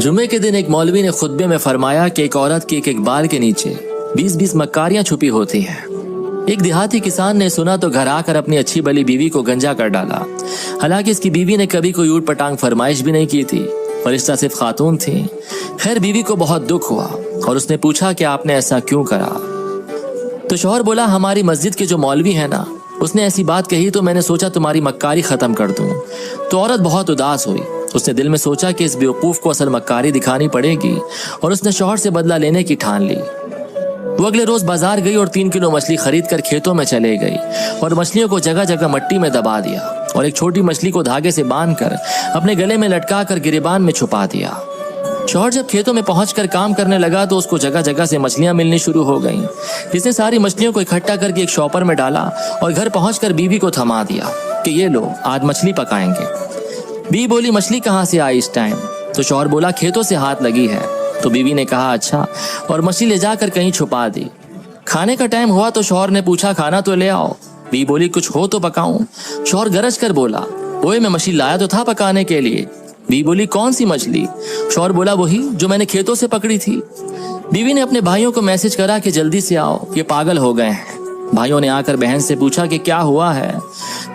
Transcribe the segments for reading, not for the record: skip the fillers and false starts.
जुम्मे के दिन एक मौलवी ने खुतबे में फरमाया कि एक औरत के एक बाल के नीचे 20-20 मक्कारियां छुपी होती हैं। एक देहाती किसान ने सुना तो घर आकर अपनी अच्छी भली बीवी को गंजा कर डाला। हालांकि इसकी बीवी ने कभी कोई ऊट पटांग फरमाइश भी नहीं की थी, फरिश्ता सिर्फ खातून थी। खैर बीवी को बहुत दुख हुआ और उसने पूछा कि आपने ऐसा क्यों करा। तो शौहर बोला, हमारी मस्जिद के जो मौलवी है ना, उसने ऐसी बात कही तो मैंने सोचा तुम्हारी मक्कारी खत्म कर दूं। तो औरत बहुत उदास हुई। उसने दिल में सोचा कि इस बेवकूफ को असल मक्कारी दिखानी पड़ेगी और उसने शौहर से बदला लेने की ठान ली। वो अगले रोज बाजार गई और 3 किलो मछली खरीद कर खेतों में चले गई और मछलियों को जगह जगह मट्टी में दबा दिया और एक छोटी मछली को धागे से बांधकर अपने गले में लटका कर गिरेबान में छुपा दिया। शौहर जब खेतों में पहुंचकर काम करने लगा तो उसको जगह जगह से मछलियां मिलनी शुरू हो गईं। इसने सारी मछलियों को इकट्ठा करके एक शॉपर में डाला और घर पहुंचकर बीवी को थमा दिया कि ये लो, आज मछली पकाएंगे। बीवी बोली, मछली कहाँ से आई इस टाइम? तो शौहर बोला, खेतों से हाथ लगी है। तो बीवी ने कहा, अच्छा, और मछली ले जाकर कहीं छुपा दी। खाने का टाइम हुआ तो शौहर ने पूछा, खाना तो ले आओ। बीवी बोली, कुछ हो तो पकाऊं। शौहर गरज कर बोला, ओए मैं मछली लाया तो था पकाने के लिए। बीवी बोली, कौन सी मछली? शौहर बोला, वही जो मैंने खेतों से पकड़ी थी। बीवी ने अपने भाइयों को मैसेज करा कि जल्दी से आओ, ये पागल हो गए हैं। भाइयों ने आकर बहन से पूछा कि क्या हुआ है।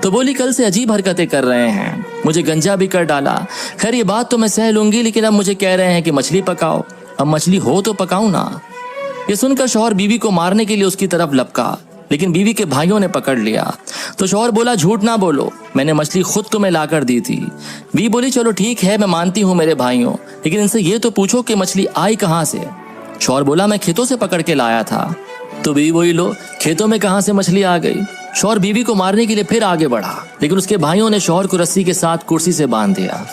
तो बोली, कल से अजीब हरकतें कर रहे हैं, मुझे गंजा भी कर डाला। खैर ये बात तो मैं सह लूंगी, लेकिन अब मुझे कह रहे हैं कि मछली पकाओ। अब मछली हो तो पकाऊं ना। ये सुनकर शौहर बीवी को मारने के लिए उसकी तरफ लपका, लेकिन बीवी के भाइयों ने पकड़ लिया। तो शौहर बोला, झूठ ना बोलो, मैंने मछली खुद तुम्हें लाकर दी थी। बीवी बोली, चलो ठीक है, मैं मानती हूँ मेरे भाइयों, लेकिन इनसे ये तो पूछो कि मछली आई कहाँ से? शौहर बोला, मैं खेतों से पकड़ के लाया था। तो बीवी बोली, लो, खेतों में कहाँ से मछली आ गई? शौहर बीवी को मारने के लिए फिर आगे बढ़ा, लेकिन उसके भाइयों ने शौहर को रस्सी के साथ कुर्सी से बांध दिया।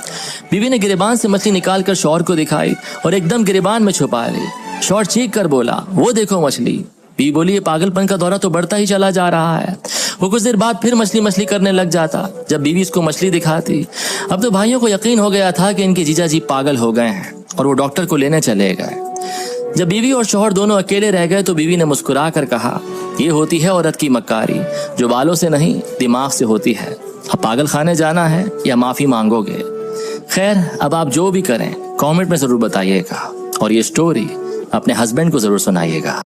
बीवी ने गिरेबान से मछली निकालकर शौहर को दिखाई और एकदम गिरेबान में छुपा ली। शौहर चीख कर बोला, वो देखो मछली। बीवी बोली, ये पागलपन का दौरा तो बढ़ता ही चला जा रहा है। वो कुछ देर बाद फिर मछली करने लग जाता जब बीवी इसको मछली दिखाती। अब तो भाइयों को यकीन हो गया था कि इनके जीजा जी पागल हो गए हैं और वो डॉक्टर को लेने चले गए। जब बीवी और शौहर दोनों अकेले रह गए तो बीवी ने मुस्कुरा कर कहा, ये होती है औरत की मक्कारी, जो बालों से नहीं दिमाग से होती है। अब पागल खाने जाना है या माफी मांगोगे? खैर, अब आप जो भी करें कमेंट में जरूर बताइएगा और ये स्टोरी अपने हस्बैंड को जरूर सुनाइएगा।